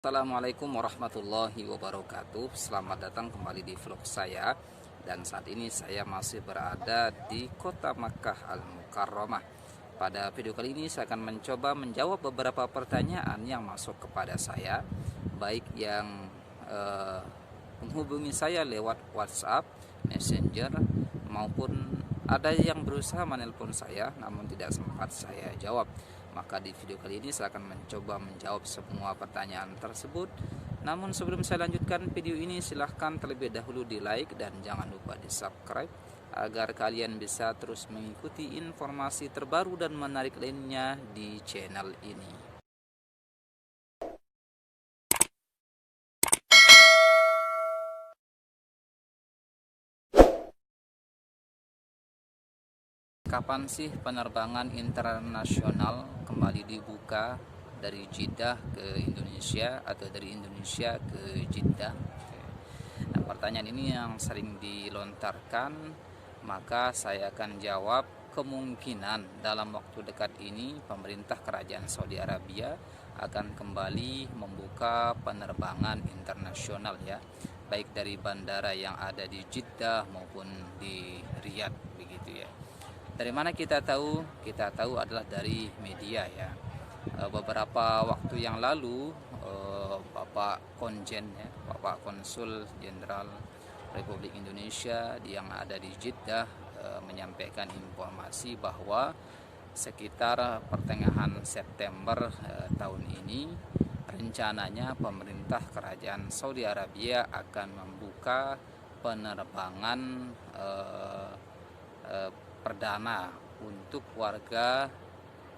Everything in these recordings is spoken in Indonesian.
Assalamualaikum warahmatullahi wabarakatuh. Selamat datang kembali di vlog saya. Dan saat ini saya masih berada di kota Makkah Al-Mukarramah. Pada video kali ini saya akan mencoba menjawab beberapa pertanyaan yang masuk kepada saya, baik yang menghubungi saya lewat WhatsApp, Messenger, maupun ada yang berusaha menelpon saya namun tidak sempat saya jawab. Maka di video kali ini saya akan mencoba menjawab semua pertanyaan tersebut. Namun sebelum saya lanjutkan video ini, silahkan terlebih dahulu di like dan jangan lupa di subscribe agar kalian bisa terus mengikuti informasi terbaru dan menarik lainnya di channel ini. Kapan sih penerbangan internasional kembali dibuka dari Jeddah ke Indonesia atau dari Indonesia ke Jeddah? Nah, pertanyaan ini yang sering dilontarkan, maka saya akan jawab kemungkinan dalam waktu dekat ini pemerintah Kerajaan Saudi Arabia akan kembali membuka penerbangan internasional ya, baik dari bandara yang ada di Jeddah maupun di Riyadh begitu ya. Dari mana kita tahu? Kita tahu adalah dari media ya. Beberapa waktu yang lalu Bapak Konjen ya, Bapak Konsul Jenderal Republik Indonesia yang ada di Jeddah menyampaikan informasi bahwa sekitar pertengahan September tahun ini rencananya pemerintah Kerajaan Saudi Arabia akan membuka penerbangan perdana untuk warga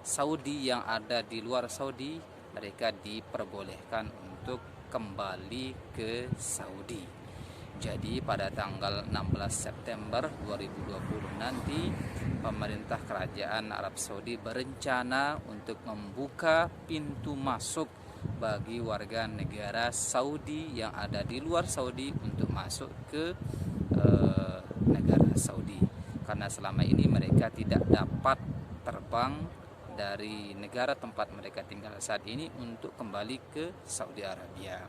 Saudi yang ada di luar Saudi. Mereka diperbolehkan untuk kembali ke Saudi. Jadi pada tanggal 16 September 2020 nanti pemerintah Kerajaan Arab Saudi berencana untuk membuka pintu masuk bagi warga negara Saudi yang ada di luar Saudi untuk masuk ke negara Saudi. Karena selama ini mereka tidak dapat terbang dari negara tempat mereka tinggal saat ini untuk kembali ke Saudi Arabia.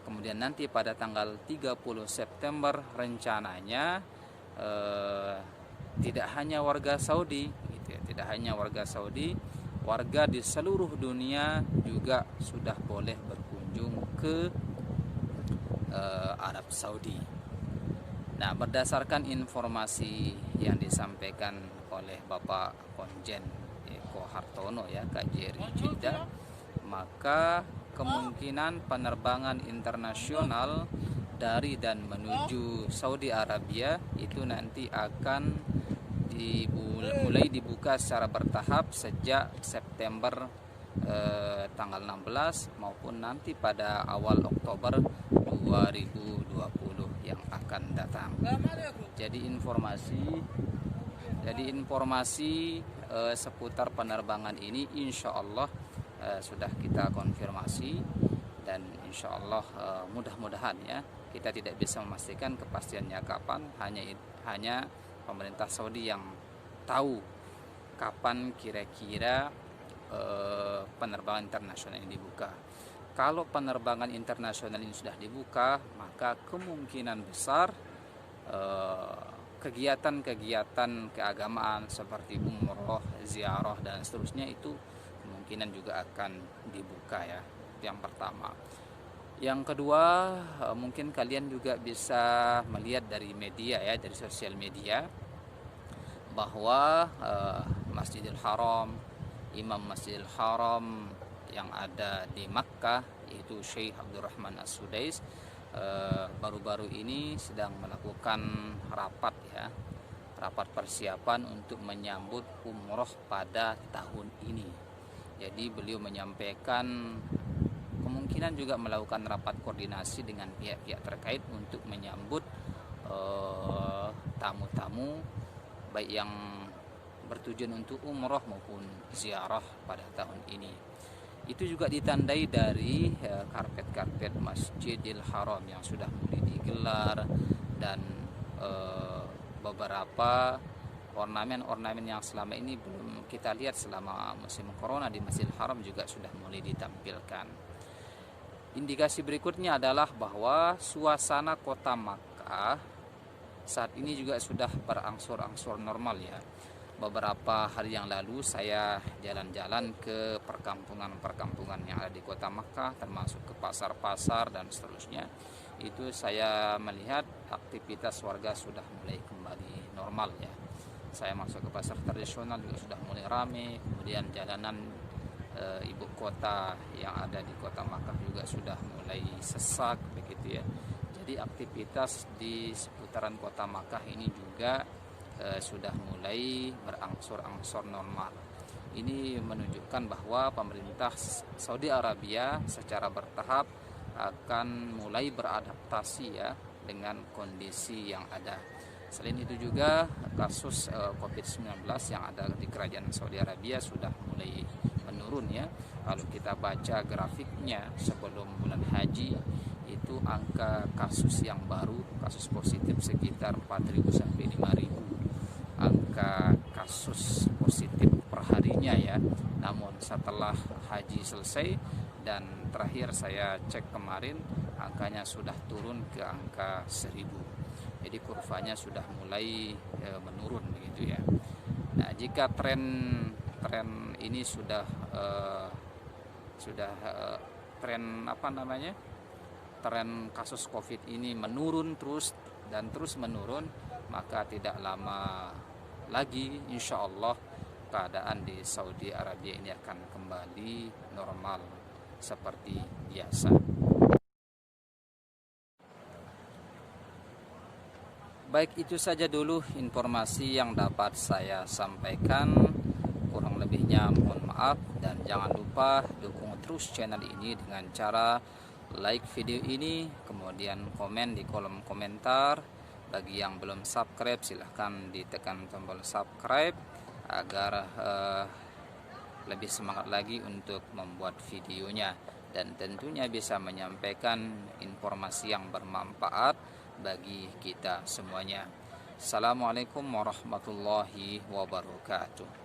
Kemudian nanti pada tanggal 30 September rencananya tidak hanya warga Saudi gitu ya, tidak hanya warga Saudi, warga di seluruh dunia juga sudah boleh berkunjung ke Arab Saudi. Nah, berdasarkan informasi yang disampaikan oleh Bapak Konjen Eko Hartono ya, KJRI Jeddah, maka kemungkinan penerbangan internasional dari dan menuju Saudi Arabia itu nanti akan mulai dibuka secara bertahap sejak September tanggal 16 maupun nanti pada awal Oktober 2020 yang akan datang. Jadi informasi seputar penerbangan ini insya Allah sudah kita konfirmasi, dan insya Allah mudah-mudahan ya, kita tidak bisa memastikan kepastiannya kapan, hanya pemerintah Saudi yang tahu kapan kira-kira penerbangan internasional ini dibuka. Kalau penerbangan internasional ini sudah dibuka, maka kemungkinan besar kegiatan-kegiatan keagamaan seperti umroh, ziarah dan seterusnya itu kemungkinan juga akan dibuka ya. Yang pertama. Yang kedua, mungkin kalian juga bisa melihat dari media ya, dari sosial media, bahwa Masjidil Haram, Imam Masjidil Haram yang ada di Makkah yaitu Syekh Abdurrahman As-Sudais baru-baru ini sedang melakukan rapat persiapan untuk menyambut umroh pada tahun ini. Jadi beliau menyampaikan kemungkinan juga melakukan rapat koordinasi dengan pihak-pihak terkait untuk menyambut tamu-tamu baik yang bertujuan untuk umroh maupun ziarah pada tahun ini. Itu juga ditandai dari karpet-karpet Masjidil Haram yang sudah mulai digelar, dan beberapa ornamen-ornamen yang selama ini belum kita lihat selama musim corona di Masjidil Haram juga sudah mulai ditampilkan. Indikasi berikutnya adalah bahwa suasana kota Makkah saat ini juga sudah berangsur-angsur normal ya. Beberapa hari yang lalu saya jalan-jalan ke perkampungan-perkampungan yang ada di kota Makkah, termasuk ke pasar-pasar dan seterusnya. Itu saya melihat aktivitas warga sudah mulai kembali normal ya. Saya masuk ke pasar tradisional juga sudah mulai ramai, kemudian jalanan ibu kota yang ada di kota Makkah juga sudah mulai sesak begitu ya. Jadi aktivitas di seputaran kota Makkah ini juga sudah mulai berangsur-angsur normal. Ini menunjukkan bahwa pemerintah Saudi Arabia secara bertahap akan mulai beradaptasi ya dengan kondisi yang ada. Selain itu juga kasus COVID-19 yang ada di kerajaan Saudi Arabia sudah mulai menurun ya. Kalau kita baca grafiknya sebelum bulan haji itu angka kasus yang baru, kasus positif sekitar 4.000 sampai 5.000 angka kasus positif perharinya ya. Namun setelah haji selesai dan terakhir saya cek kemarin angkanya sudah turun ke angka 1.000. Jadi kurvanya sudah mulai menurun begitu ya. Nah, jika tren ini sudah tren tren kasus Covid ini menurun terus menurun, maka tidak lama lagi insya Allah keadaan di Saudi Arabia ini akan kembali normal seperti biasa. Baik, itu saja dulu informasi yang dapat saya sampaikan. Kurang lebihnya mohon maaf, dan jangan lupa dukung terus channel ini dengan cara like video ini, kemudian komen di kolom komentar. Bagi yang belum subscribe silahkan ditekan tombol subscribe agar lebih semangat lagi untuk membuat videonya, dan tentunya bisa menyampaikan informasi yang bermanfaat bagi kita semuanya. Assalamualaikum warahmatullahi wabarakatuh.